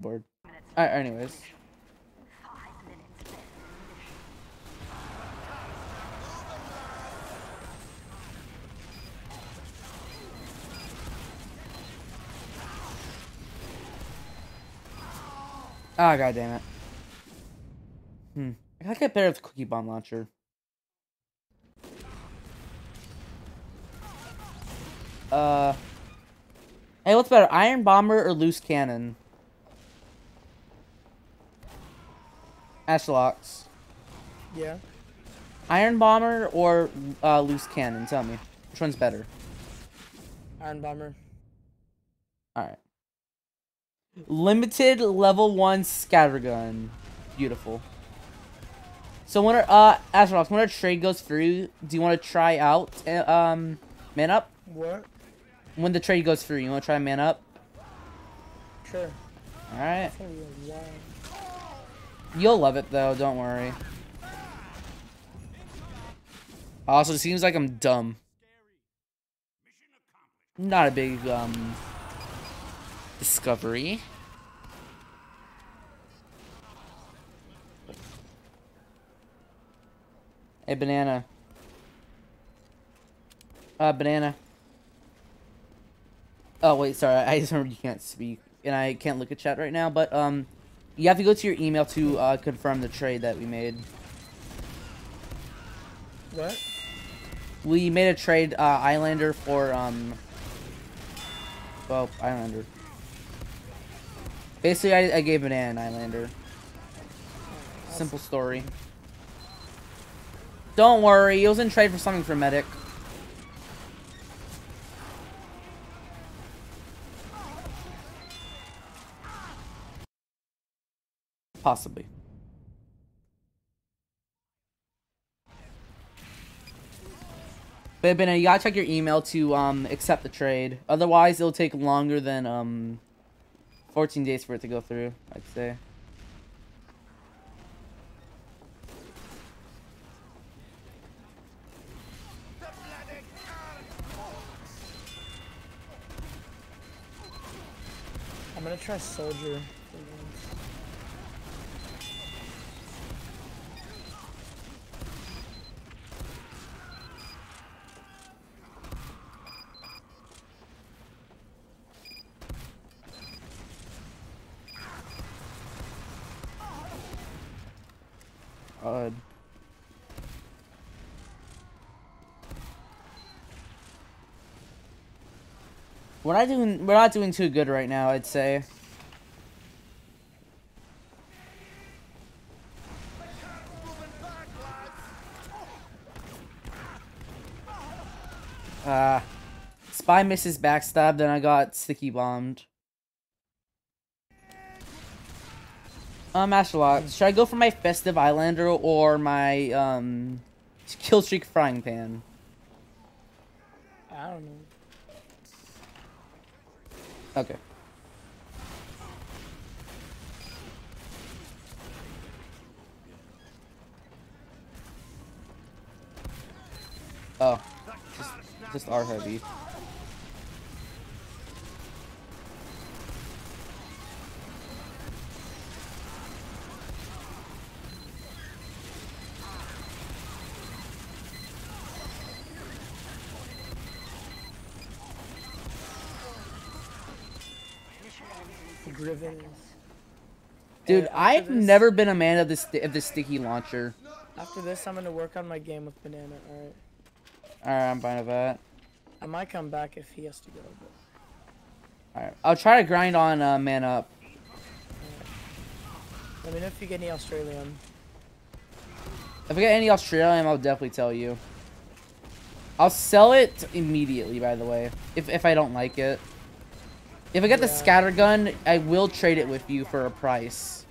bored. Alright, anyways. Ah, god damn it. I gotta get better with the cookie bomb launcher. Hey, what's better, iron bomber or loose cannon? Ashlox. Yeah. Iron bomber or loose cannon? Tell me, which one's better? Iron bomber. All right. Limited level 1 scattergun. Beautiful. So when Ashlox, when our trade goes through, do you want to try out man up? What? When the trade goes through, you want to try man up? Sure. All right. Yeah. You'll love it though. Don't worry. Also, it seems like I'm dumb. Not a big discovery. Hey, banana. Banana. Oh, wait, sorry. I just remembered you can't speak. And I can't look at chat right now. But, you have to go to your email to, confirm the trade that we made. What? We made a trade, Islander for, well, Islander. Basically, I gave Banana an Islander. Simple story. Don't worry, it was in trade for something for Medic. Possibly. But you gotta check your email to accept the trade. Otherwise, it'll take longer than 14 days for it to go through, I'd say. I'm gonna try soldier. We're not doing too good right now, I'd say. Spy misses backstab, then I got sticky bombed. Masterlock, should I go for my festive Islander or my killstreak frying pan? I don't know. Okay. Oh, just R heavy. Driven. Dude, I've never been a man of this sticky launcher. After this, I'm gonna work on my game with Banana. All right. Alright, I'm fine with that. I might come back if he has to go. But... Alright, I'll try to grind on man up. Let me know if you get any Australian. If I get any Australian, I'll definitely tell you. I'll sell it immediately, by the way, if I don't like it. If I get the scattergun, I will trade it with you for a price.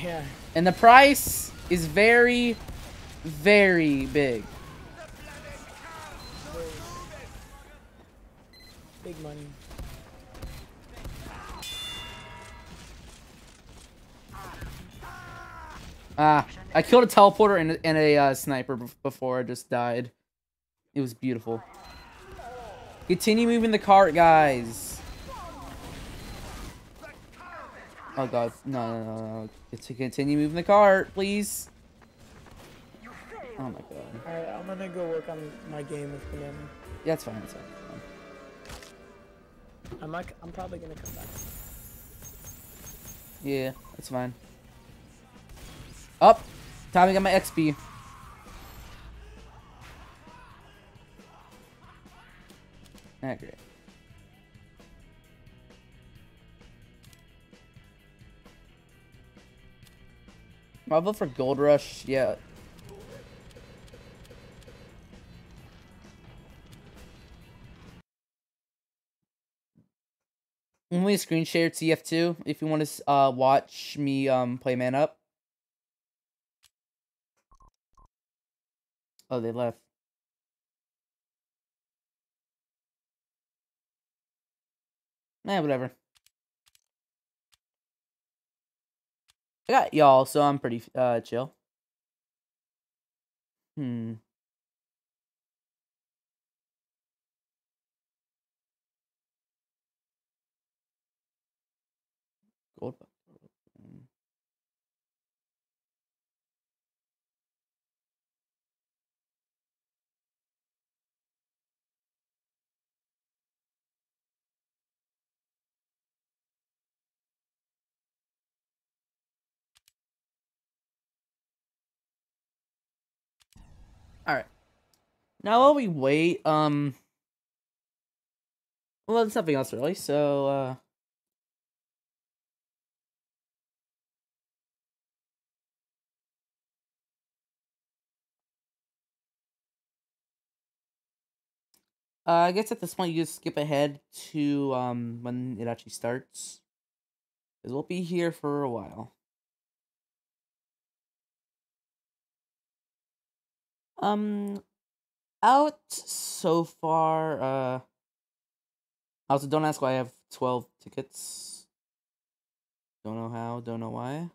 Yeah. And the price is very, very big. Big money. I killed a teleporter and a sniper before I just died. It was beautiful. Continue moving the cart, guys. Oh god, no. To continue moving the cart, please. Oh my god. Alright, I'm gonna go work on my game with Banana. Yeah, it's fine. It's fine. I'm probably gonna come back. Yeah, that's fine. Up. Time to get my XP. Ah, great. I'll vote for Gold Rush. Yeah. Let me screen share tf2 if you want to watch me play Man Up. Oh, they left. Nah, whatever. I got y'all, so I'm pretty chill. Hmm. Gold. All right. Now while we wait, well, there's nothing else really. So, I guess at this point you just skip ahead to when it actually starts, because we'll be here for a while. Out so far. Also, don't ask why I have 12 tickets. Don't know how. Don't know why.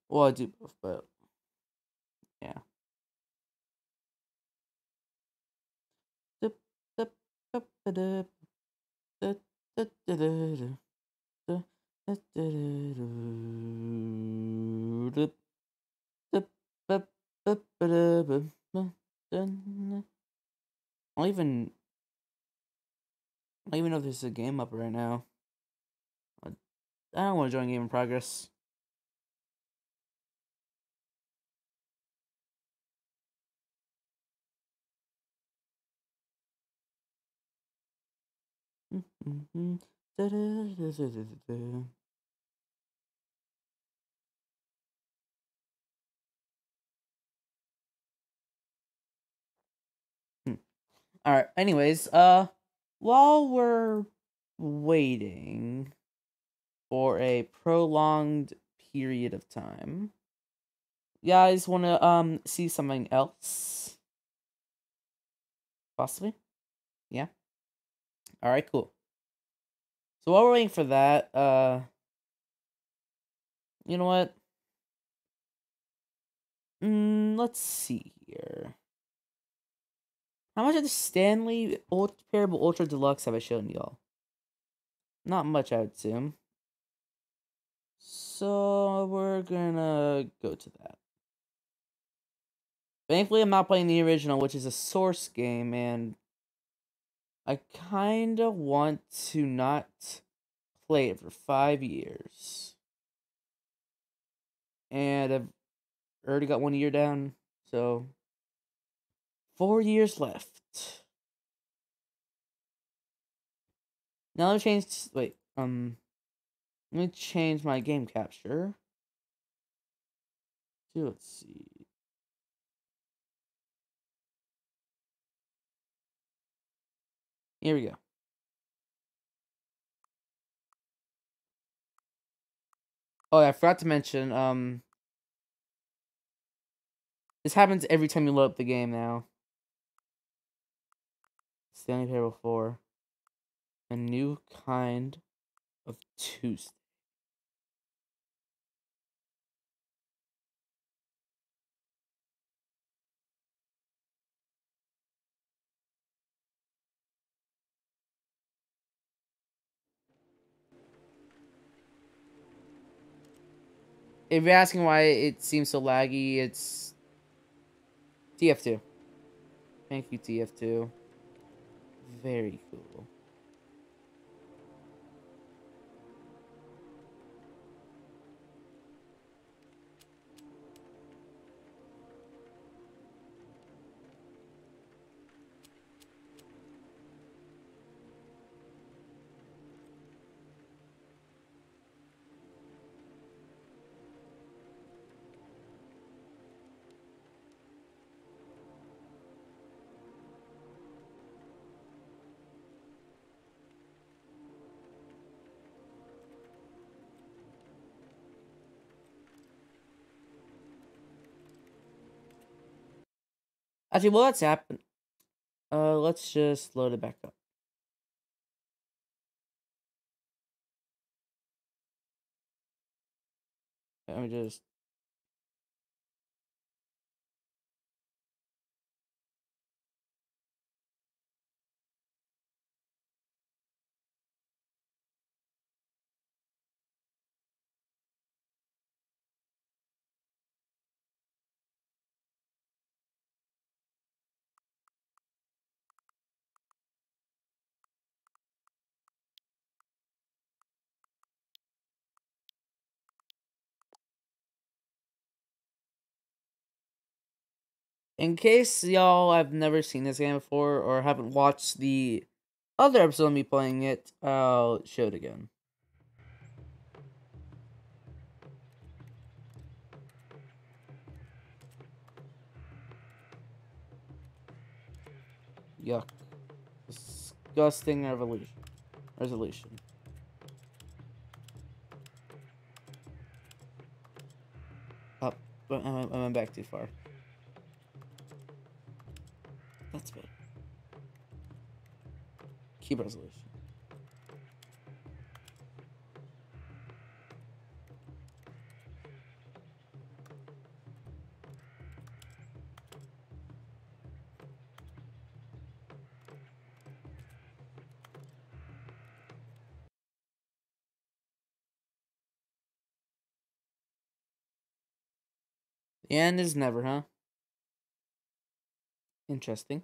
Well, I do both, but yeah. I don't even know if there's a game up right now. I don't want to join game in progress. All right. Anyways, while we're waiting for a prolonged period of time, you guys want to see something else? Possibly? Yeah. All right, cool. So while we're waiting for that, you know what? Let's see here. How much of the Stanley Parable Ultra Deluxe have I shown y'all? Not much, I would assume. So we're gonna go to that. Thankfully, I'm not playing the original, which is a Source game, and I kinda want to not play it for 5 years. And I've already got 1 year down, so 4 years left. Now let me change. Wait, let me change my game capture. Let's see. Here we go. Oh, I forgot to mention. This happens every time you load up the game now. Stanley Parable 4. A new kind of Tuesday. If you're asking why it seems so laggy, it's tf2. Thank you, tf2. Very cool. Actually, well, that's happened. Let's just load it back up. Let me just. In case y'all have never seen this game before or haven't watched the other episode of me playing it, I'll show it again. Yuck. Disgusting resolution. Up. I went back too far. That's better. Keep resolution. The end is never, huh? Interesting.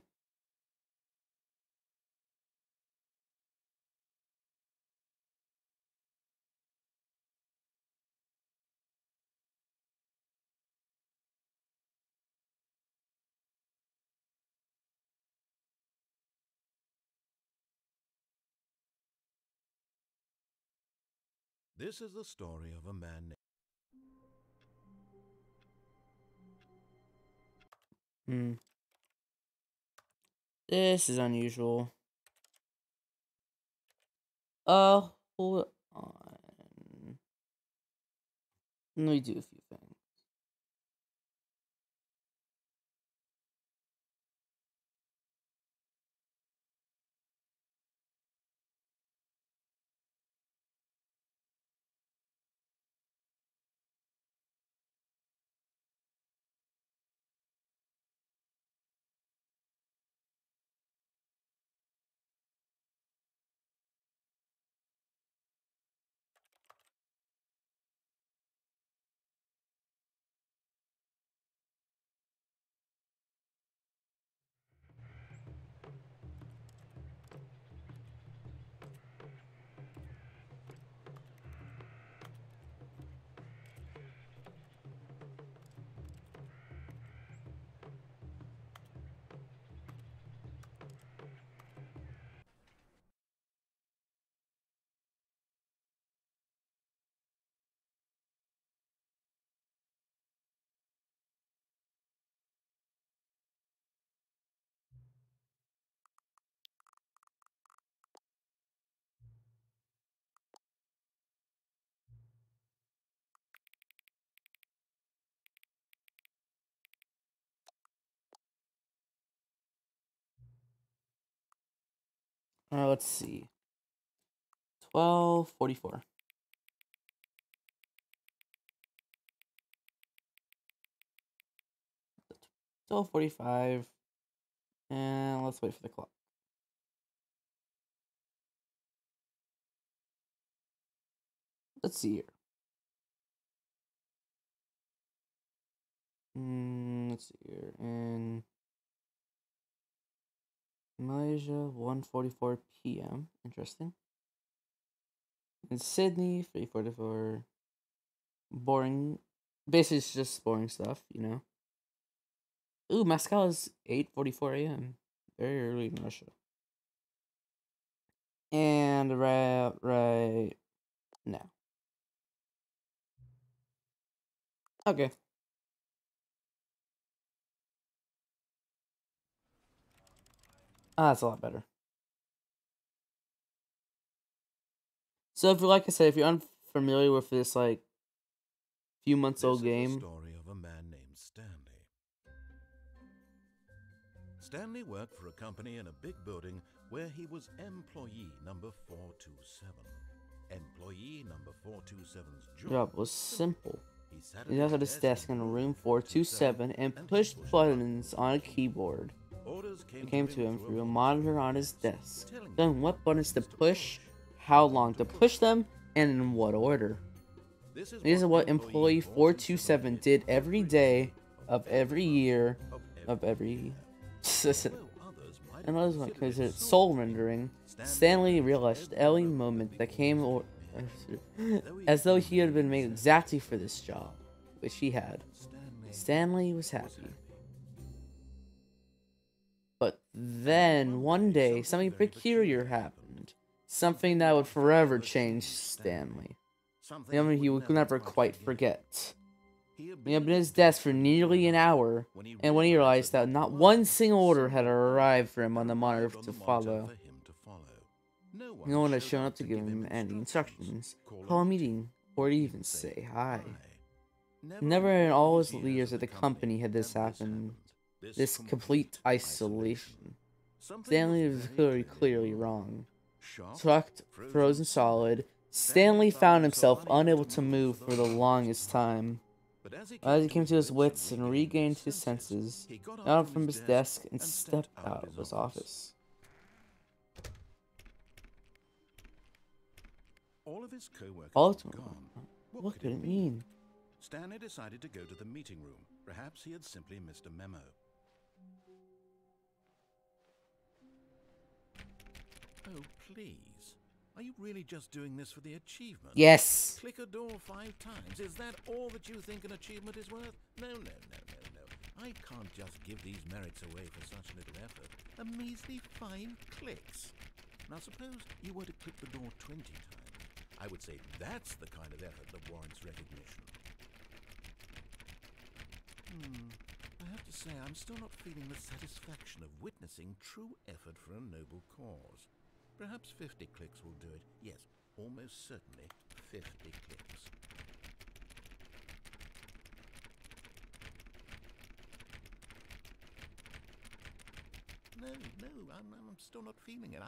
This is the story of a man Hmm. This is unusual. Hold on. Let me do a few things. Let's see. 12:44. 12:45. And let's wait for the clock. Let's see here. Let's see here. In Malaysia, 1:44 p.m. Interesting. In Sydney, 3:44. Boring. Basically, it's just boring stuff, you know. Ooh, Moscow is 8:44 a.m. Very early in Russia. And right now. Okay. That's a lot better. So if like I said, if you're unfamiliar with this like few months old game, This is the story of a man named Stanley. Stanley worked for a company in a big building where he was employee number 427. Employee number 427's job was simple. He sat He sat at his desk in room 427 and pushed buttons on a keyboard. It came to him through a monitor on his desk, telling what buttons to push, how long to push them, and in what order. This is what employee 427 did every day of every year of every and others might consider it soul rendering. Stanley realized the early moment that came as though he had been made exactly for this job, which he had. Stanley was happy. But then, one day, something peculiar happened. Something that would forever change Stanley. Something he would never quite forget. He had been at his desk for nearly an hour, and when he realized that not one single order had arrived for him on the monitor to follow. No one had shown up to give him any instructions, call a meeting, or even say hi. Never in all his years at the company had this happened. This complete isolation. Stanley was clearly wrong. Trucked, frozen solid, Stanley found himself unable to move for the longest time. As he came to his wits and regained his senses, he got up from his desk and stepped out of his office. All of his co-workers Ultimately, gone. what could it mean? Stanley decided to go to the meeting room. Perhaps he had simply missed a memo. Oh, please. Are you really just doing this for the achievement? Yes. Click a door 5 times. Is that all that you think an achievement is worth? No. I can't just give these merits away for such little effort. A measly 5 clicks. Now suppose you were to click the door 20 times. I would say that's the kind of effort that warrants recognition. I have to say I'm still not feeling the satisfaction of witnessing true effort for a noble cause. Perhaps 50 clicks will do it. Yes, almost certainly 50 clicks. No, I'm still not feeling it.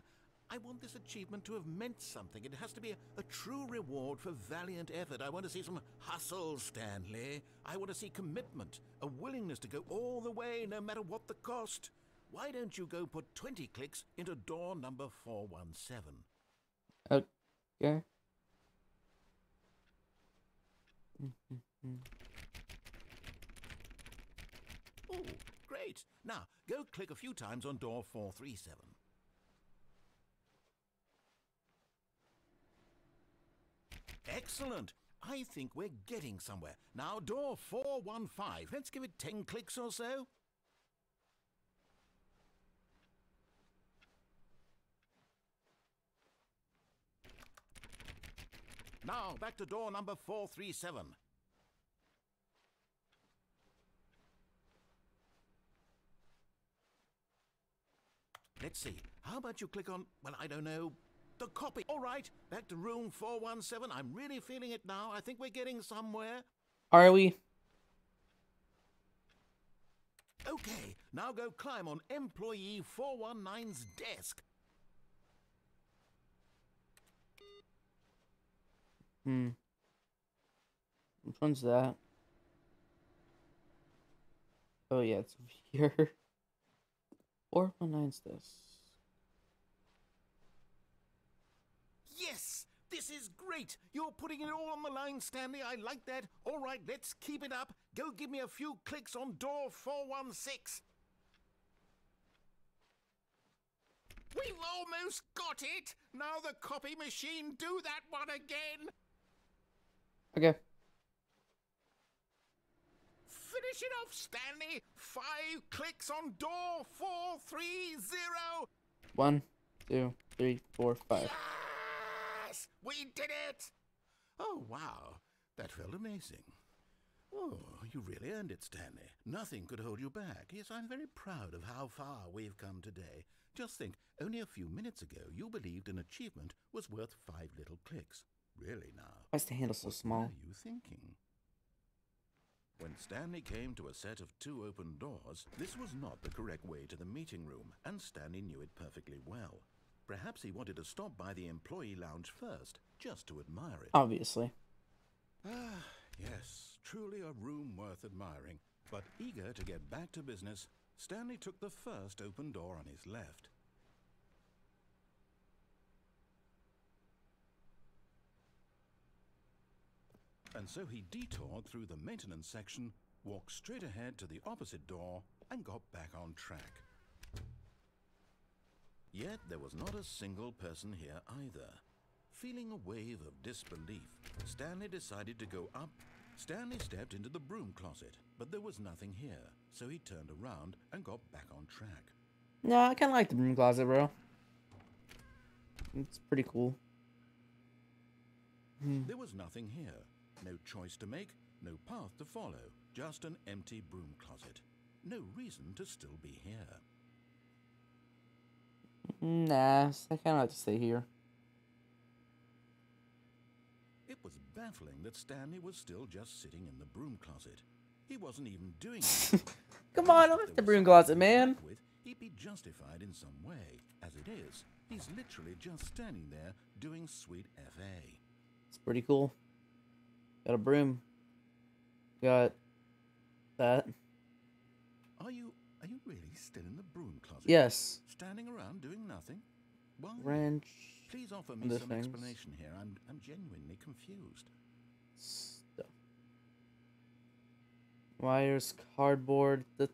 I want this achievement to have meant something. It has to be a true reward for valiant effort. I want to see some hustle, Stanley. I want to see commitment, a willingness to go all the way, no matter what the cost. Why don't you go put 20 clicks into door number 417? Okay. Oh, great. Now, go click a few times on door 437. Excellent. I think we're getting somewhere. Now, door 415. Let's give it 10 clicks or so. Now, back to door number 437. Let's see. How about you click on, well, I don't know, the copy. All right, back to room 417. I'm really feeling it now. I think we're getting somewhere. Are we? Okay, now go climb on employee 419's desk. Which one's that? Oh yeah, it's over here. 419's this. Yes! This is great. You're putting it all on the line, Stanley. I like that. All right, let's keep it up. Go give me a few clicks on door 416. We've almost got it. Now the copy machine, do that one again. Okay. Finish it off, Stanley. 5 clicks on door 430. 1, 2, 3, 4, 5. Yes! We did it! Oh, wow. That felt amazing. Oh, you really earned it, Stanley. Nothing could hold you back. Yes, I'm very proud of how far we've come today. Just think, only a few minutes ago, you believed an achievement was worth 5 little clicks. Really now? Why is the handle so small? What were you thinking? When Stanley came to a set of 2 open doors, this was not the correct way to the meeting room, and Stanley knew it perfectly well. Perhaps he wanted to stop by the employee lounge first, just to admire it. Obviously. Ah, yes, truly a room worth admiring. But eager to get back to business, Stanley took the first open door on his left. And so he detoured through the maintenance section, walked straight ahead to the opposite door, and got back on track. Yet there was not a single person here either. Feeling a wave of disbelief, Stanley decided to go up. Stanley stepped into the broom closet, but there was nothing here, so he turned around and got back on track. No, I kind of like the broom closet, bro. It's pretty cool. There was nothing here. No choice to make, no path to follow, just an empty broom closet. No reason to still be here. Nah, I kind of like to stay here. It was baffling that Stanley was still just sitting in the broom closet. He wasn't even doing anything. Come on, I'm at the broom closet, man. He'd be justified in some way. As it is, he's literally just standing there doing sweet FA. It's pretty cool. Got a broom. Got that. Are you really still in the broom closet? Yes. Standing around doing nothing? Why? Wrench. Please offer me some things. explanation here. I'm genuinely confused. Stuff. Wires, cardboard, the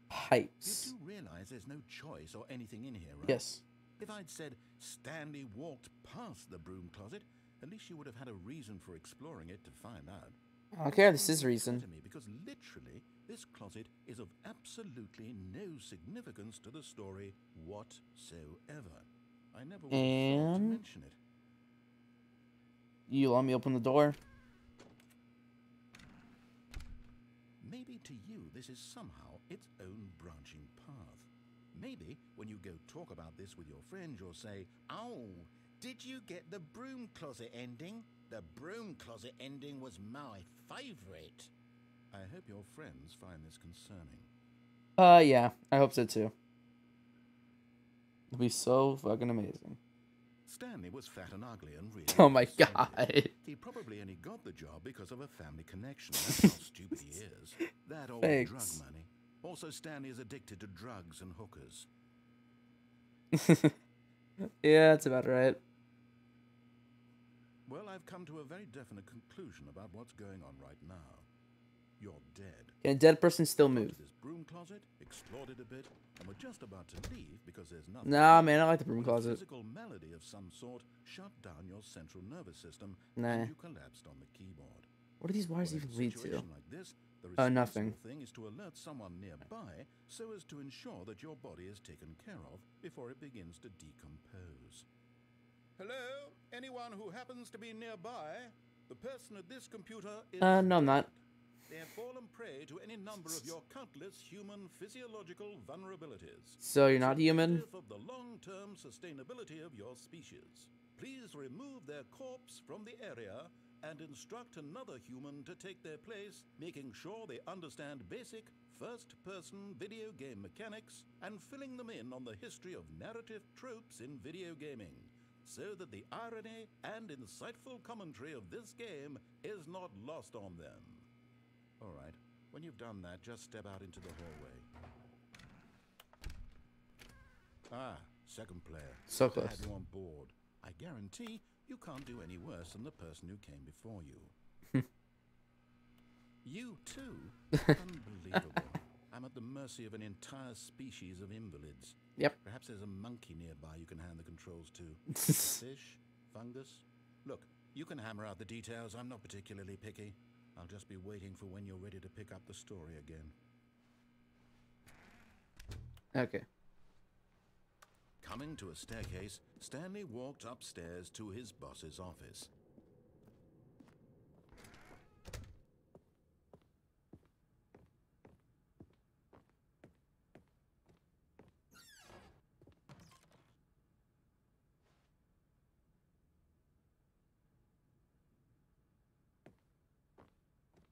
pipes. You do realize there's no choice or anything in here, right? Yes. If I'd said Stanley walked past the broom closet, at least you would have had a reason for exploring it to find out. I don't care. This is reason. To me, because literally, this closet is of absolutely no significance to the story whatsoever. I never would have thought to mention it. You let me open the door. Maybe to you, this is somehow its own branching path. Maybe when you go talk about this with your friends, you'll say, "Oh, did you get the broom closet ending? The broom closet ending was my favorite." I hope your friends find this concerning. Yeah, I hope so too. It'll be so fucking amazing. Stanley was fat and ugly and really... Oh my god. He probably only got the job because of a family connection. That's how stupid he is. That old Thanks. drug money. Also, Stanley is addicted to drugs and hookers. Yeah, that's about right. Well, I've come to a very definite conclusion about what's going on right now. You're dead. Can a dead person still move? To this broom closet, explored it a bit, and we're just about to leave because there's nothing. Nah, man, I like the broom when a closet. physical malady of some sort shut down your central nervous system, Nah. and you collapsed on the keyboard. What do these wires Well, in even a lead to? situation like this, the Oh, responsible nothing. thing is to alert someone nearby so as to ensure that your body is taken care of before it begins to decompose. Hello? Anyone who happens to be nearby? The person at this computer is... No, I'm not. They have fallen prey to any number of your countless human physiological vulnerabilities. So you're not human? Indicative of the long-term sustainability of your species. Please remove their corpse from the area and instruct another human to take their place, making sure they understand basic first-person video game mechanics and filling them in on the history of narrative tropes in video gaming, so that the irony and insightful commentary of this game is not lost on them. All right, when you've done that, just step out into the hallway. Ah, second player. So I close. had you on board. I guarantee you can't do any worse than the person who came before you. You too? Unbelievable. I'm at the mercy of an entire species of invalids. Yep. Perhaps there's a monkey nearby you can hand the controls to. Fish? Fungus? Look, you can hammer out the details. I'm not particularly picky. I'll just be waiting for when you're ready to pick up the story again. Okay. Coming to a staircase, Stanley walked upstairs to his boss's office.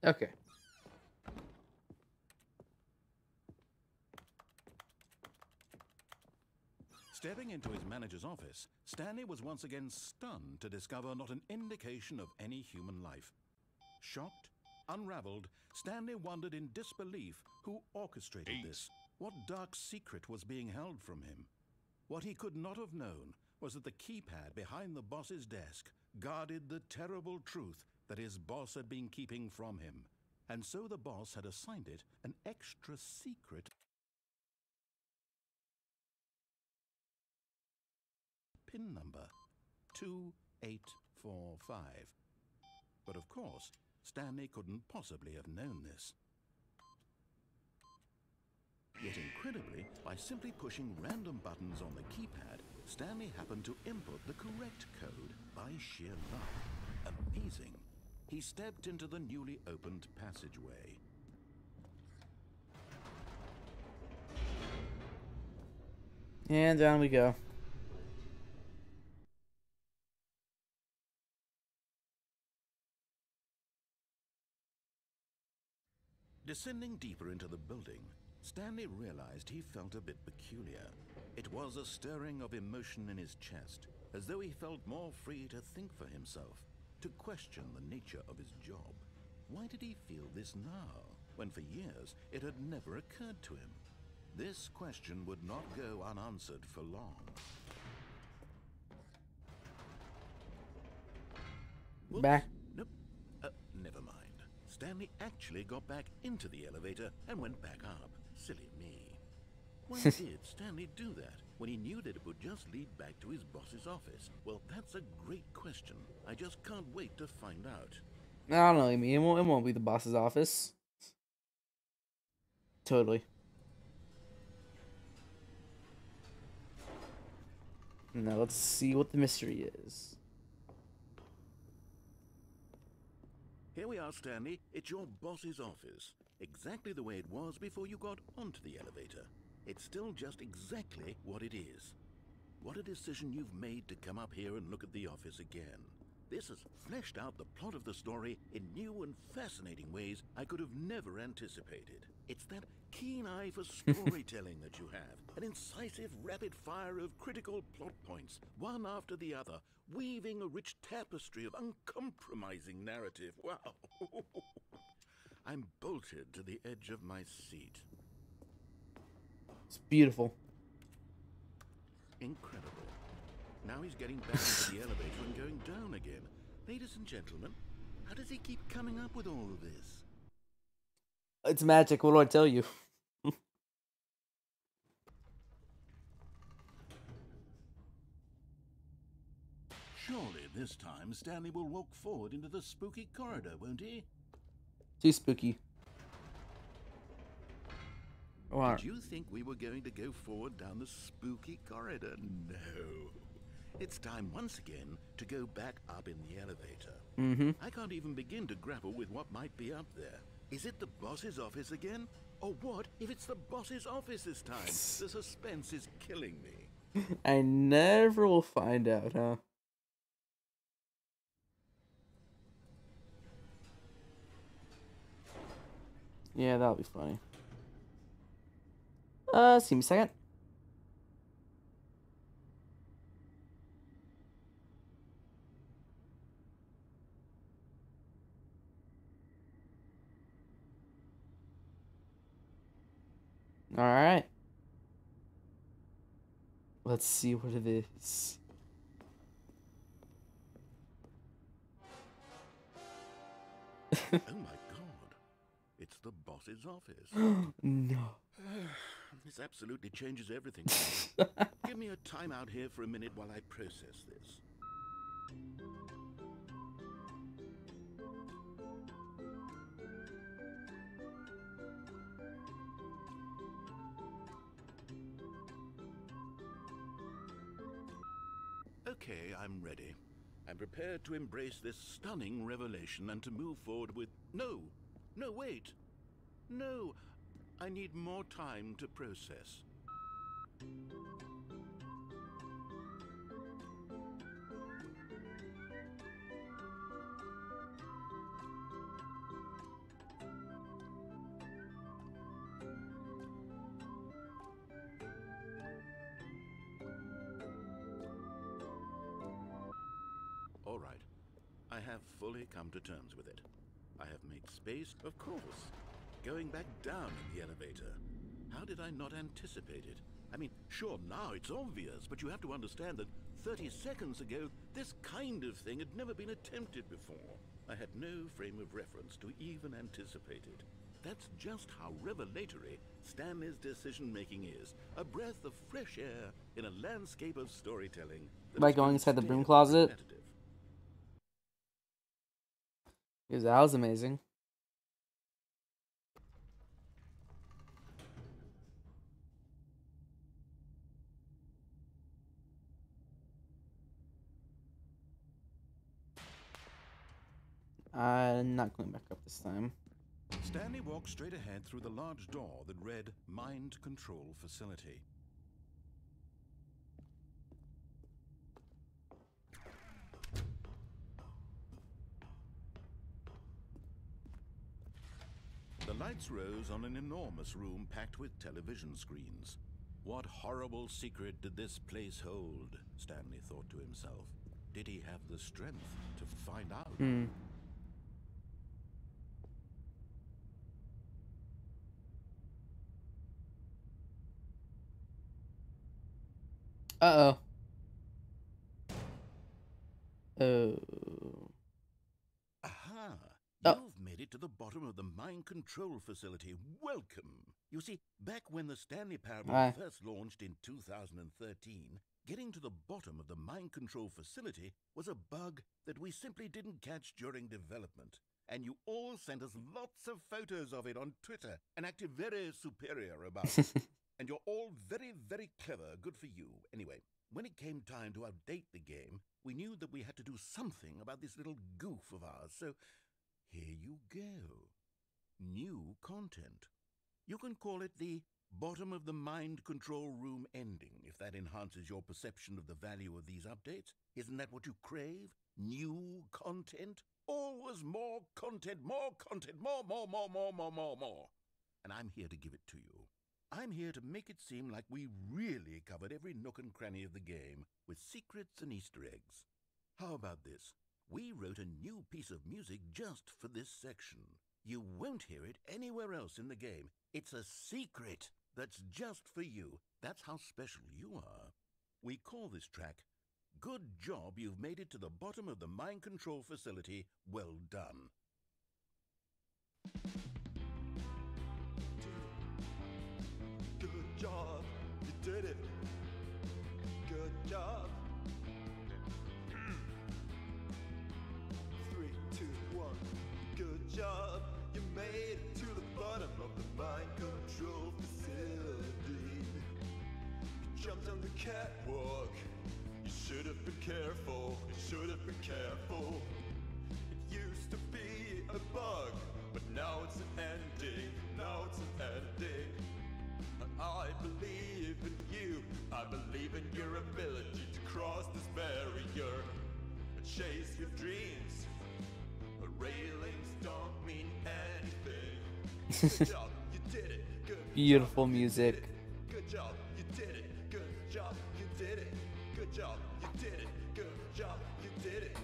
Okay. Stepping into his manager's office, Stanley was once again stunned to discover not an indication of any human life. Shocked, unraveled, Stanley wondered in disbelief who orchestrated this. What dark secret was being held from him? What he could not have known was that the keypad behind the boss's desk guarded the terrible truth that his boss had been keeping from him. And so the boss had assigned it an extra secret PIN number 2845. But of course, Stanley couldn't possibly have known this. Yet incredibly, by simply pushing random buttons on the keypad, Stanley happened to input the correct code by sheer luck. Amazing. He stepped into the newly opened passageway. And down we go. Descending deeper into the building, Stanley realized he felt a bit peculiar. It was a stirring of emotion in his chest, as though he felt more free to think for himself, to question the nature of his job. Why did he feel this now, when for years it had never occurred to him? This question would not go unanswered for long. Whoops. Back. Nope. Never mind. Stanley actually got back into the elevator and went back up. Silly me. Why did Stanley do that when he knew that it would just lead back to his boss's office? Well, that's a great question. I just can't wait to find out. I don't know, I mean, it won't be the boss's office. Totally. Now let's see what the mystery is. Here we are, Stanley. It's your boss's office. Exactly the way it was before you got onto the elevator. It's still just exactly what it is. What a decision you've made to come up here and look at the office again. This has fleshed out the plot of the story in new and fascinating ways I could have never anticipated. It's that keen eye for storytelling that you have. An incisive rapid fire of critical plot points, one after the other, weaving a rich tapestry of uncompromising narrative. Wow. I'm bolted to the edge of my seat. It's beautiful. Incredible. Now he's getting back into the elevator and going down again. Ladies and gentlemen, how does he keep coming up with all of this? It's magic, what do I tell you? Surely this time Stanley will walk forward into the spooky corridor, won't he? Too spooky. Did you think we were going to go forward down the spooky corridor? No. It's time once again to go back up in the elevator. I can't even begin to grapple with what might be up there. Is it the boss's office again? Or what if it's the boss's office this time? The suspense is killing me. I never will find out, huh? Yeah, that'll be funny. See me a second. All right. Let's see what it is. Oh my god. It's the boss's office. No. This absolutely changes everything. Give me a timeout here for a minute while I process this. Okay, I'm ready. I'm prepared to embrace this stunning revelation and to move forward with... No! No, wait! No! I need more time to process. All right. I have fully come to terms with it. I have made space, of course. Going back down in the elevator. How did I not anticipate it? I mean, sure, now it's obvious, but you have to understand that 30 seconds ago, this kind of thing had never been attempted before. I had no frame of reference to even anticipate it. That's just how revelatory Stanley's decision-making is. A breath of fresh air in a landscape of storytelling. By going inside the broom closet? Because that was amazing. I'm not going back up this time. Stanley walked straight ahead through the large door that read Mind Control Facility. The lights rose on an enormous room packed with television screens. What horrible secret did this place hold? Stanley thought to himself. Did he have the strength to find out? Uh-oh. Oh. Aha! Oh. You've made it to the bottom of the mind control facility. Welcome! You see, back when the Stanley Parable first launched in 2013, getting to the bottom of the mind control facility was a bug that we simply didn't catch during development. And you all sent us lots of photos of it on Twitter and acted very superior about it. And you're all very, very clever. Good for you. Anyway, when it came time to update the game, we knew that we had to do something about this little goof of ours. So here you go. New content. You can call it the bottom of the mind control room ending, if that enhances your perception of the value of these updates. Isn't that what you crave? New content? Always more content, more content, more. And I'm here to give it to you. I'm here to make it seem like we really covered every nook and cranny of the game with secrets and Easter eggs. How about this? We wrote a new piece of music just for this section. You won't hear it anywhere else in the game. It's a secret that's just for you. That's how special you are. We call this track, Good Job You've Made It to the Bottom of the Mind Control Facility. Well done. Good job, you did it. Good job. 3, 2, 1. Good job, you made it to the bottom of the mind control facility. You jumped on the catwalk. You should have been careful. You should have been careful. It used to be a bug, but now it's an ending. Now it's an ending. I believe in you. I believe in your ability to cross this barrier and chase your dreams. Railings don't mean anything. Good job, you did it. Good Beautiful job, music. Good job, you did it. Good job, you did it. Good job, you did it. Good job, you did it.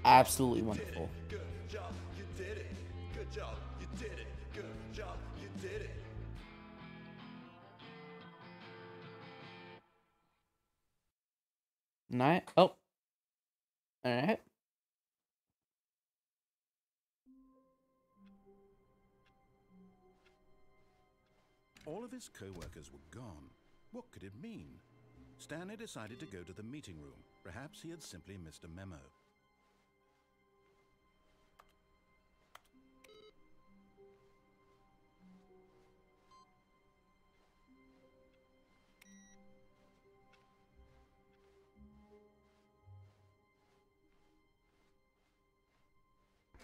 Absolutely wonderful. Good job, you did it. Good job, you did it. Good job, you did it. Night. Oh. Alright. All of his co-workers were gone. What could it mean? Stanley decided to go to the meeting room. Perhaps he had simply missed a memo.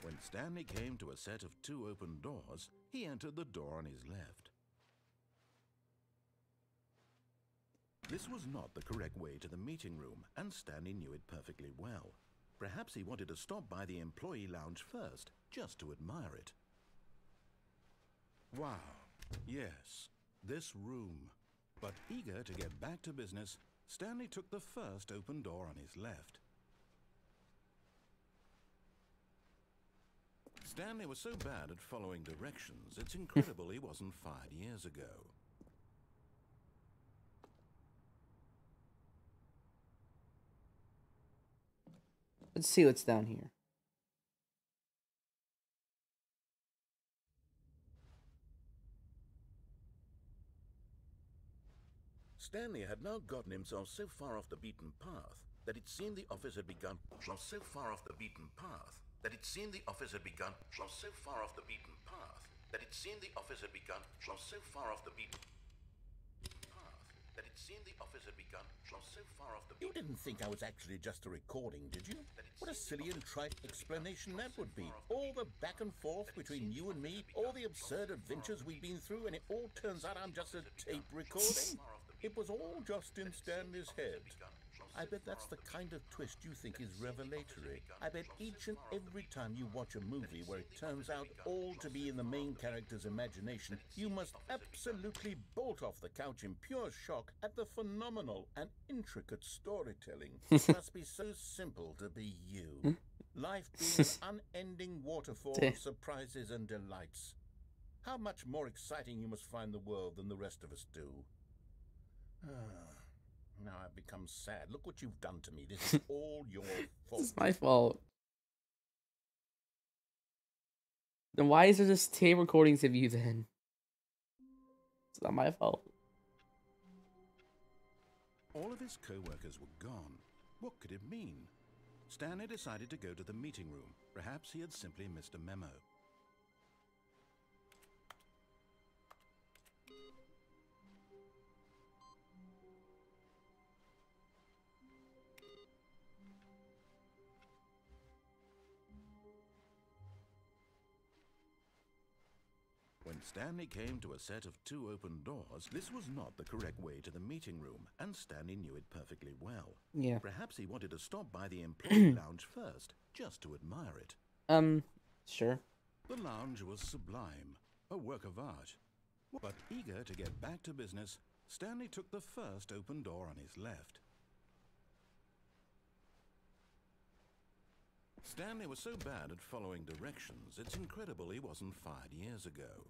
When Stanley came to a set of 2 open doors, he entered the door on his left. This was not the correct way to the meeting room, and Stanley knew it perfectly well. Perhaps he wanted to stop by the employee lounge first, just to admire it. Wow, yes, this room. But eager to get back to business, Stanley took the first open door on his left. Stanley was so bad at following directions, it's incredible he wasn't fired years ago. Let's see what's down here. Stanley had now gotten himself so far off the beaten path that it seemed the office had begun so far off the beaten path that it seemed the office had begun so far off the beaten path that it seemed the office had begun so far off the beaten path that it seemed the office had begun so far off the beaten. You didn't think I was actually just a recording, did you? What a silly and trite explanation that would be. All the back and forth between you and me, all the absurd adventures we've been through, and it all turns out I'm just a tape recording? It was all just in Stanley's head. I bet that's the kind of twist you think is revelatory. I bet each and every time you watch a movie where it turns out all to be in the main character's imagination, you must absolutely bolt off the couch in pure shock at the phenomenal and intricate storytelling. It must be so simple to be you. Life being an unending waterfall of surprises and delights. How much more exciting you must find the world than the rest of us do. Now I've become sad. Look what you've done to me. This is all your fault. It's my fault. Then why is there just tape recordings of you then? It's not my fault. All of his co-workers were gone. What could it mean? Stanley decided to go to the meeting room. Perhaps he had simply missed a memo. When Stanley came to a set of 2 open doors, this was not the correct way to the meeting room, and Stanley knew it perfectly well. Yeah. Perhaps he wanted to stop by the employee lounge first, just to admire it. Sure. The lounge was sublime, a work of art. But eager to get back to business, Stanley took the first open door on his left. Stanley was so bad at following directions, it's incredible he wasn't fired years ago.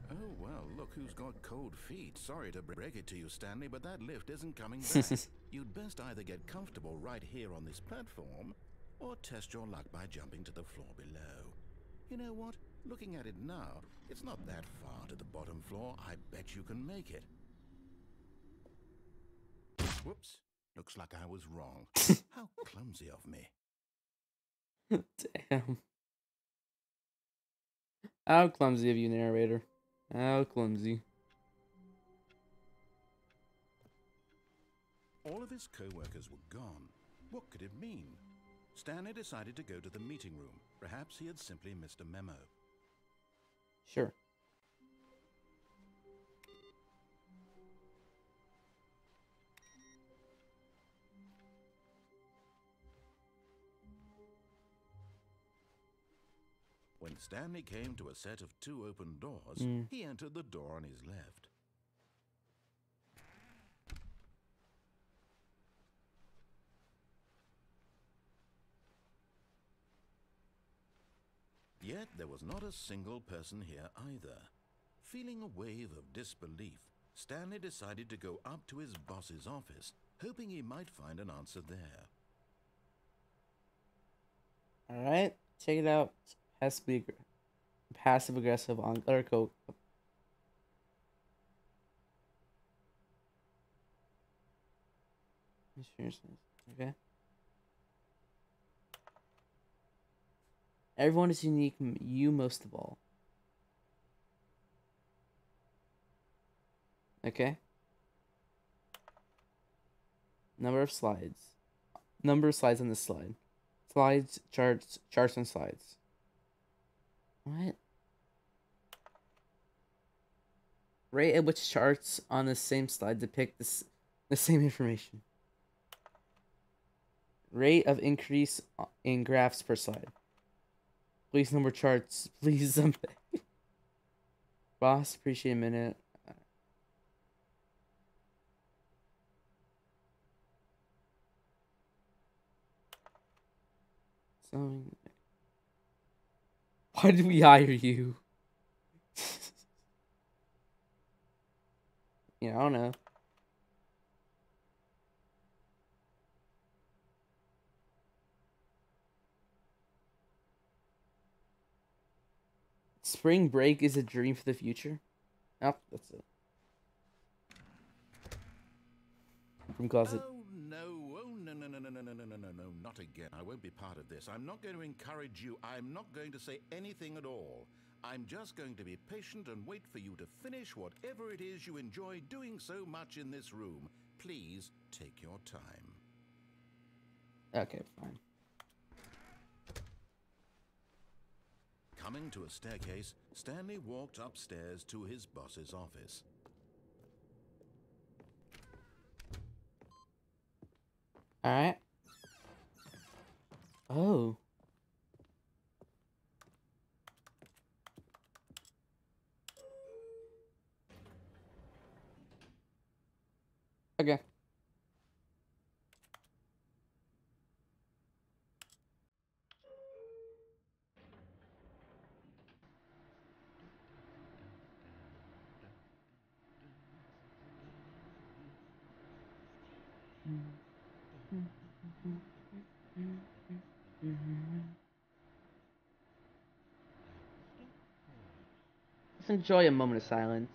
Oh, well, look who's got cold feet. Sorry to break it to you, Stanley, but that lift isn't coming back. You'd best either get comfortable right here on this platform, or test your luck by jumping to the floor below. You know what? Looking at it now, it's not that far to the bottom floor. I bet you can make it. Whoops. Looks like I was wrong. How clumsy of me. Damn. How clumsy of you, narrator. How clumsy. All of his co-workers were gone. What could it mean? Stanley decided to go to the meeting room. Perhaps he had simply missed a memo. Sure. When Stanley came to a set of 2 open doors, he entered the door on his left. Yet there was not a single person here either. Feeling a wave of disbelief, Stanley decided to go up to his boss's office, hoping he might find an answer there. Alright. Check it out. Passive aggressive on or coke. Okay. Everyone is unique. You most of all. Okay. Number of slides. Number of slides on this slide. Slides, charts, and slides. What? Rate at which charts on the same slide depict the same information. Rate of increase in graphs per slide. Please number charts. Please something. Boss, appreciate a minute. So, why did we hire you? Yeah, I don't know. Spring break is a dream for the future. Oh, that's it. From closet. Oh, no. Oh, no, no, no, no, no, no, no, no, no, no, not again. I won't be part of this. I'm not going to encourage you. I'm not going to say anything at all. I'm just going to be patient and wait for you to finish whatever it is you enjoy doing so much in this room. Please take your time. Okay, fine. Coming to a staircase, Stanley walked upstairs to his boss's office. Alright. Oh. Okay. Let's enjoy a moment of silence.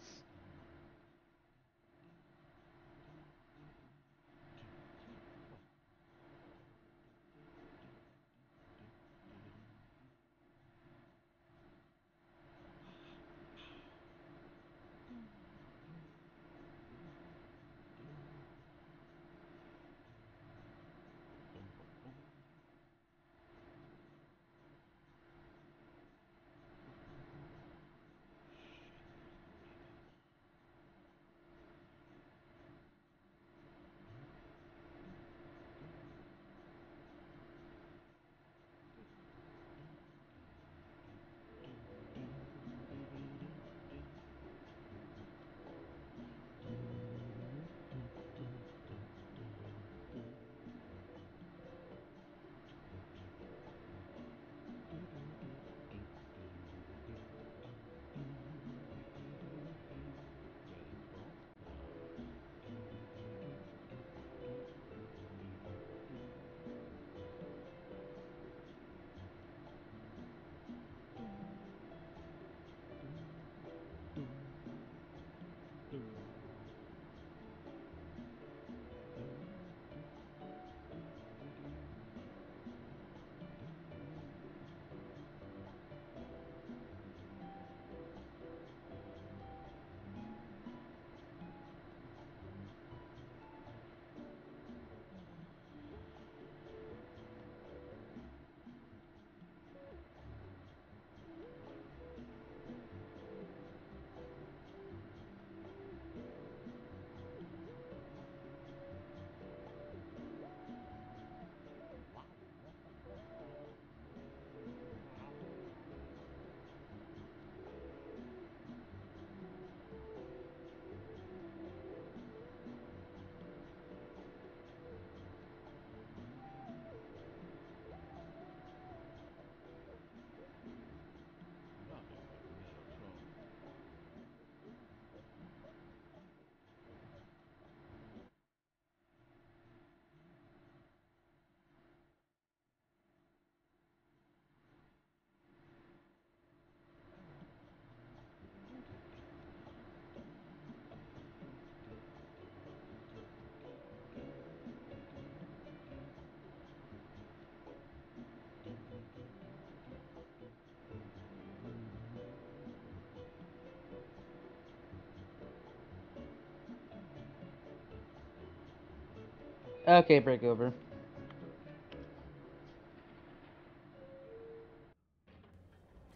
Okay, break over.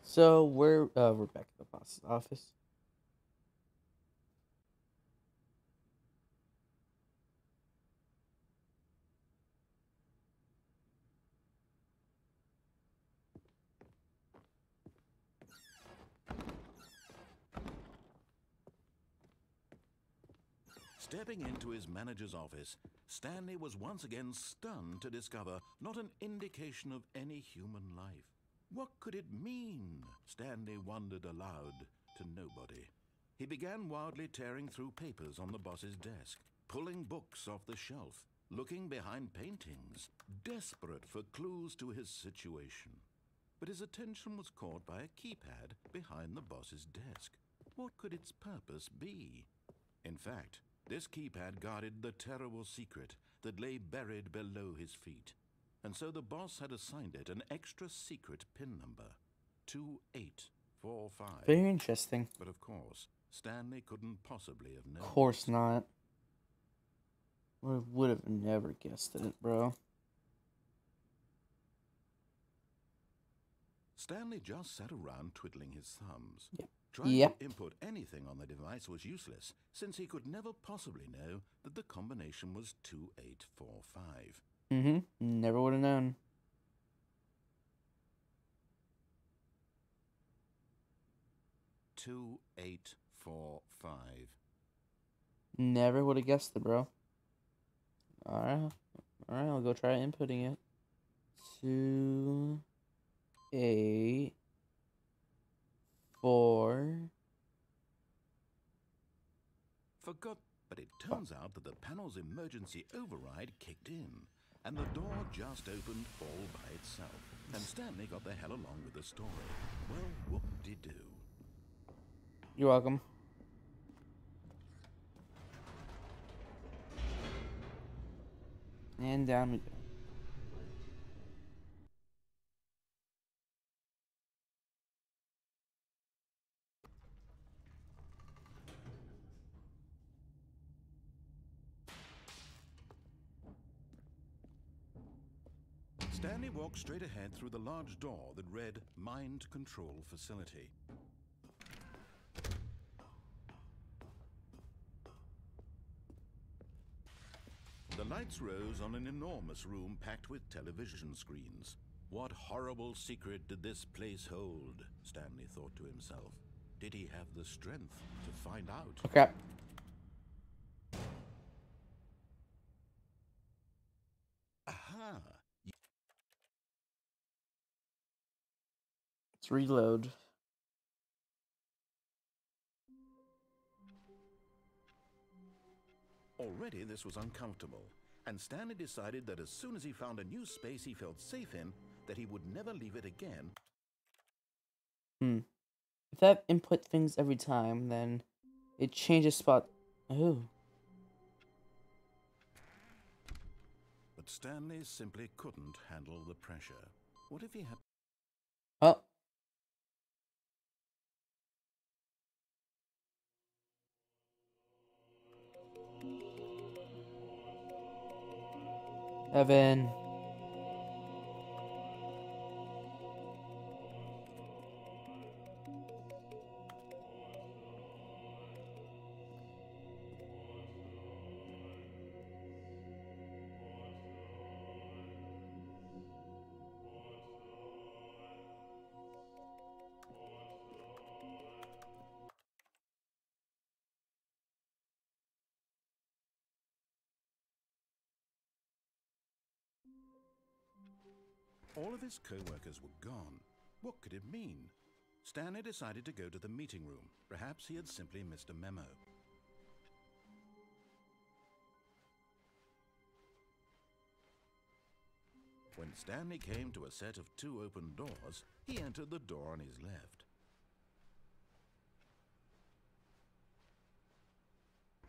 So we're back at the boss's office. Stepping into his manager's office, Stanley was once again stunned to discover not an indication of any human life. What could it mean? Stanley wondered aloud to nobody. He began wildly tearing through papers on the boss's desk, pulling books off the shelf, looking behind paintings, desperate for clues to his situation. But his attention was caught by a keypad behind the boss's desk. What could its purpose be? In fact, this keypad guarded the terrible secret that lay buried below his feet. And so the boss had assigned it an extra secret PIN number, 2845. Very interesting. But of course, Stanley couldn't possibly have known. Of course not. I would have never guessed it, bro. Stanley just sat around twiddling his thumbs. Yep. Trying to input anything on the device was useless, since he could never possibly know that the combination was 2845. Never would have known. Never would have guessed it, bro. Alright, I'll go try inputting it. 2, 8, 4. Forgot, but it turns out that the panel's emergency override kicked in, and the door just opened all by itself, and Stanley got the hell along with the story. Well, whoop-de-doo. You're welcome. And down we go. Stanley walked straight ahead through the large door that read Mind Control Facility. The lights rose on an enormous room packed with television screens. What horrible secret did this place hold? Stanley thought to himself. Did he have the strength to find out? Oh, crap. Aha! Let's reload. Already this was uncomfortable, and Stanley decided that as soon as he found a new space he felt safe in, that he would never leave it again. If that input things every time, then it changes spot. Oh. But Stanley simply couldn't handle the pressure. What if he had... Oh. Evan. All of his co-workers were gone. What could it mean? Stanley decided to go to the meeting room. Perhaps he had simply missed a memo. When Stanley came to a set of 2 open doors, he entered the door on his left.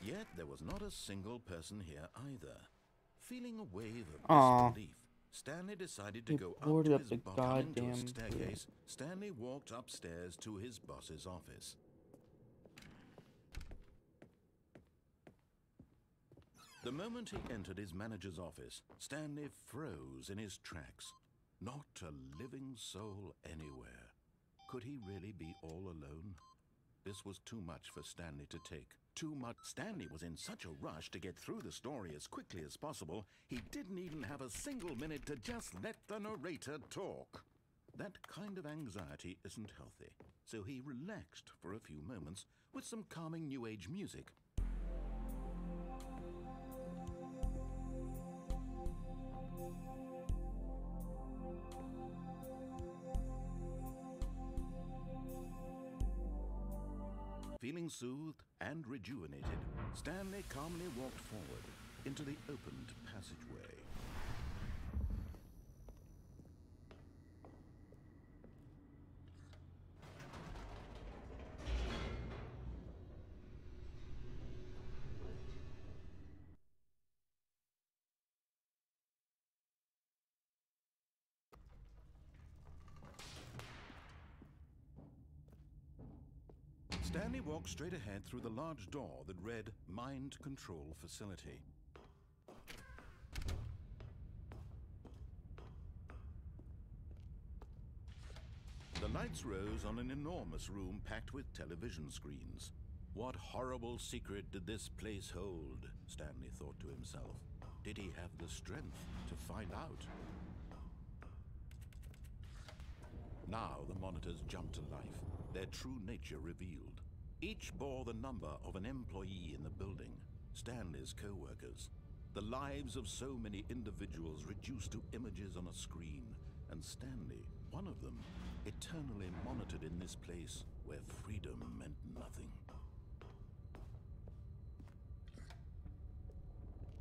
Yet there was not a single person here either. Feeling a wave of disbelief, Stanley decided to go up to his goddamn staircase. Stanley walked upstairs to his boss's office. The moment he entered his manager's office, Stanley froze in his tracks. Not a living soul anywhere. Could he really be all alone? This was too much for Stanley to take. Too much. Stanley was in such a rush to get through the story as quickly as possible, he didn't even have a single minute to just let the narrator talk. That kind of anxiety isn't healthy, so he relaxed for a few moments with some calming New Age music. Feeling soothed and rejuvenated, Stanley calmly walked forward into the opened passageway. Stanley walked straight ahead through the large door that read Mind Control Facility. The lights rose on an enormous room packed with television screens. What horrible secret did this place hold? Stanley thought to himself. Did he have the strength to find out? Now the monitors jumped to life, their true nature revealed. Each bore the number of an employee in the building, Stanley's co-workers. The lives of so many individuals reduced to images on a screen, and Stanley, one of them, eternally monitored in this place where freedom meant nothing.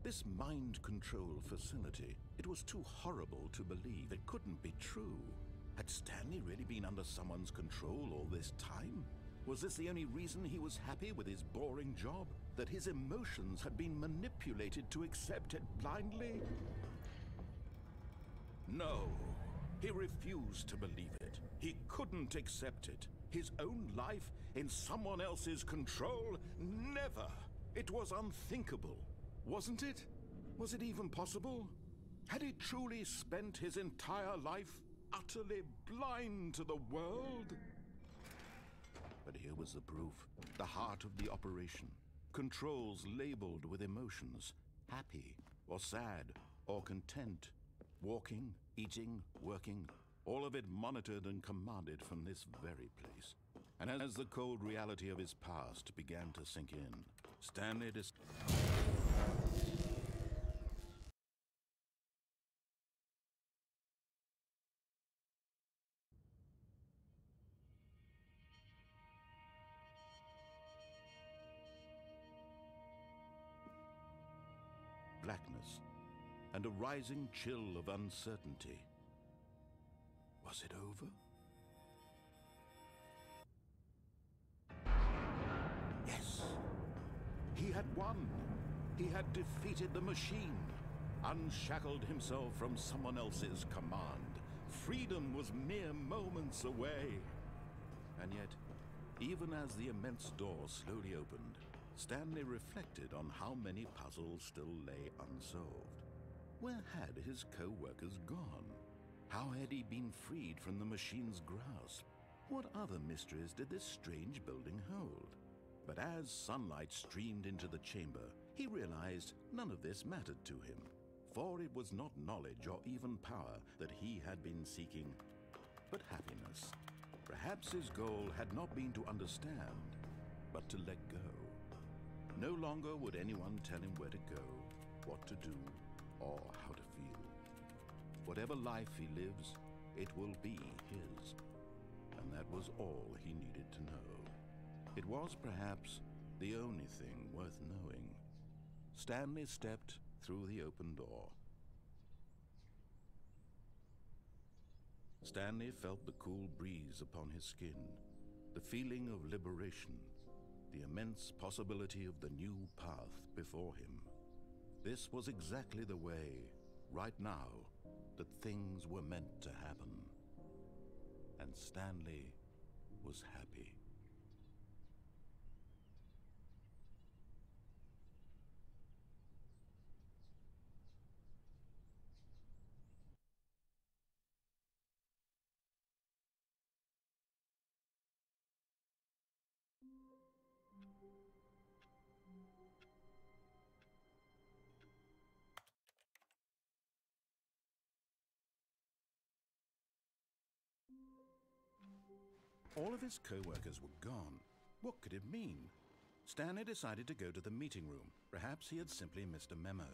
This mind control facility, it was too horrible to believe. It couldn't be true. Had Stanley really been under someone's control all this time? Was this the only reason he was happy with his boring job? That his emotions had been manipulated to accept it blindly? No, he refused to believe it. He couldn't accept it. His own life in someone else's control? Never! It was unthinkable. Wasn't it? Was it even possible? Had he truly spent his entire life utterly blind to the world? But here was the proof. The heart of the operation. Controls labeled with emotions. Happy, or sad, or content. Walking, eating, working. All of it monitored and commanded from this very place. And as the cold reality of his past began to sink in, Stanley blackness and a rising chill of uncertainty. Was it over? Yes! He had won! He had defeated the machine, unshackled himself from someone else's command. Freedom was mere moments away. And yet, even as the immense door slowly opened, Stanley reflected on how many puzzles still lay unsolved. Where had his co-workers gone? How had he been freed from the machine's grasp? What other mysteries did this strange building hold? But as sunlight streamed into the chamber, he realized none of this mattered to him, for it was not knowledge or even power that he had been seeking, but happiness. Perhaps his goal had not been to understand, but to let go. No longer would anyone tell him where to go, what to do, or how to feel. Whatever life he lives, it will be his. And that was all he needed to know. It was perhaps the only thing worth knowing. Stanley stepped through the open door. Stanley felt the cool breeze upon his skin, the feeling of liberation, the immense possibility of the new path before him. This was exactly the way, right now, that things were meant to happen. And Stanley was happy. All of his co-workers were gone. What could it mean? Stanley decided to go to the meeting room. Perhaps he had simply missed a memo.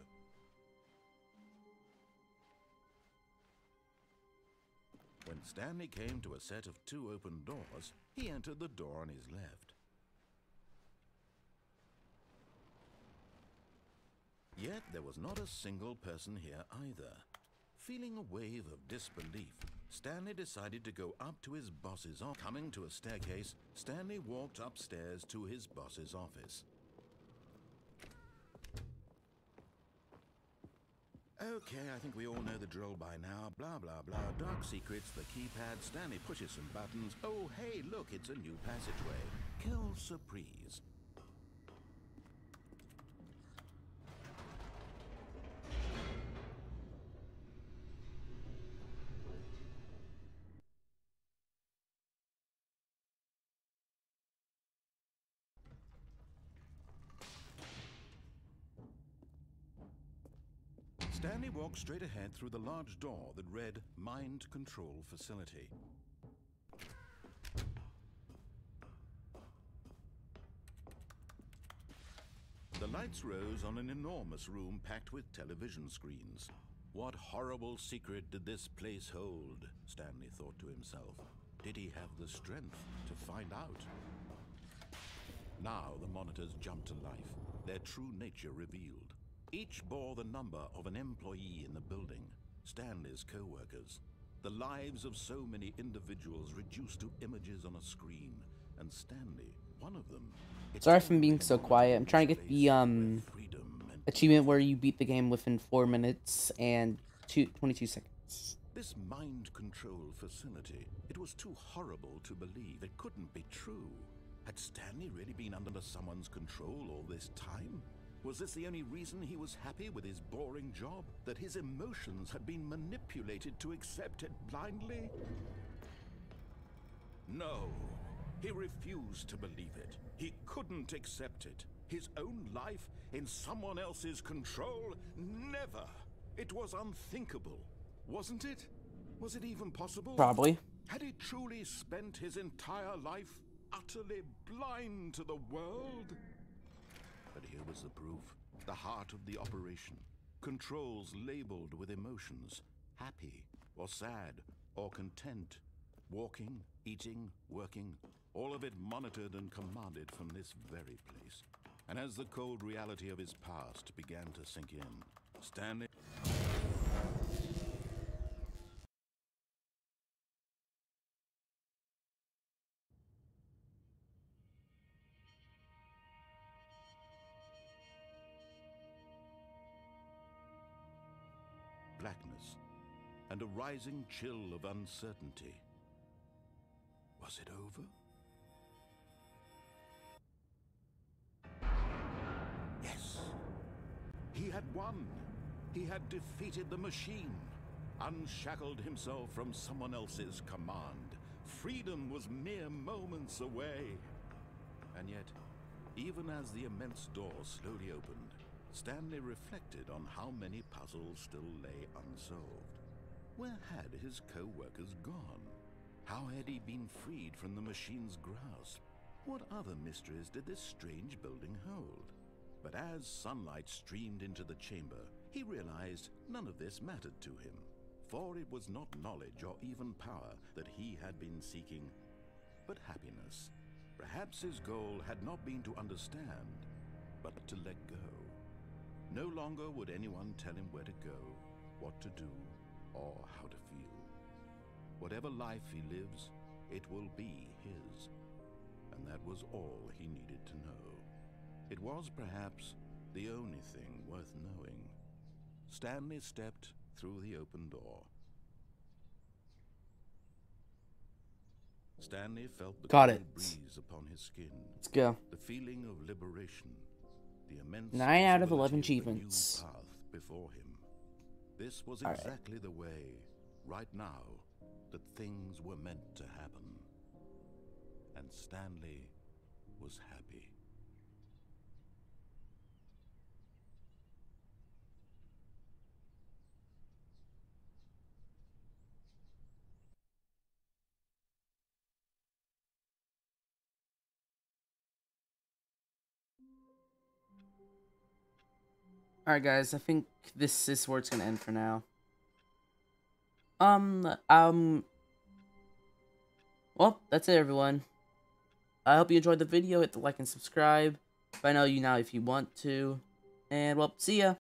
When Stanley came to a set of 2 open doors, he entered the door on his left. Yet there was not a single person here either. Feeling a wave of disbelief, Stanley decided to go up to his boss's office. Coming to a staircase, Stanley walked upstairs to his boss's office. Okay, I think we all know the drill by now. Blah, blah, blah. Dark secrets, the keypad. Stanley pushes some buttons. Oh, hey, look, it's a new passageway. Quelle surprise. Stanley walked straight ahead through the large door that read Mind Control Facility. The lights rose on an enormous room packed with television screens. What horrible secret did this place hold? Stanley thought to himself. Did he have the strength to find out? Now the monitors jumped to life, their true nature revealed. Each bore the number of an employee in the building, Stanley's co-workers. The lives of so many individuals reduced to images on a screen, and Stanley, one of them. Sorry for being so quiet. I'm trying to get the achievement where you beat the game within 4 minutes and 22 seconds. This mind control facility, it was too horrible to believe. It couldn't be true. Had Stanley really been under someone's control all this time? Was this the only reason he was happy with his boring job? That his emotions had been manipulated to accept it blindly? No, he refused to believe it. He couldn't accept it. His own life in someone else's control? Never. It was unthinkable, wasn't it? Was it even possible? Probably. Had he truly spent his entire life utterly blind to the world? But here was the proof, the heart of the operation. Controls labeled with emotions, happy or sad or content. Walking, eating, working, all of it monitored and commanded from this very place. And as the cold reality of his past began to sink in, Stanley... blackness, and a rising chill of uncertainty. Was it over? Yes. He had won. He had defeated the machine, unshackled himself from someone else's command. Freedom was mere moments away. And yet, even as the immense door slowly opened, Stanley reflected on how many puzzles still lay unsolved. Where had his co-workers gone? How had he been freed from the machine's grasp? What other mysteries did this strange building hold? But as sunlight streamed into the chamber, he realized none of this mattered to him, for it was not knowledge or even power that he had been seeking, but happiness. Perhaps his goal had not been to understand, but to let go. No longer would anyone tell him where to go, what to do, or how to feel. Whatever life he lives, it will be his. And that was all he needed to know. It was perhaps the only thing worth knowing. Stanley stepped through the open door. Stanley felt the cool breeze upon his skin. Let's go. The feeling of liberation. The immense 9 out of 11 possibility of a new achievements. path before him. This was All right. exactly the way, right now, that things were meant to happen. And Stanley was happy. Alright, guys, I think this is where it's gonna end for now. Well, that's it, everyone. I hope you enjoyed the video. Hit the like and subscribe. Find out you now if you want to. And, well, see ya.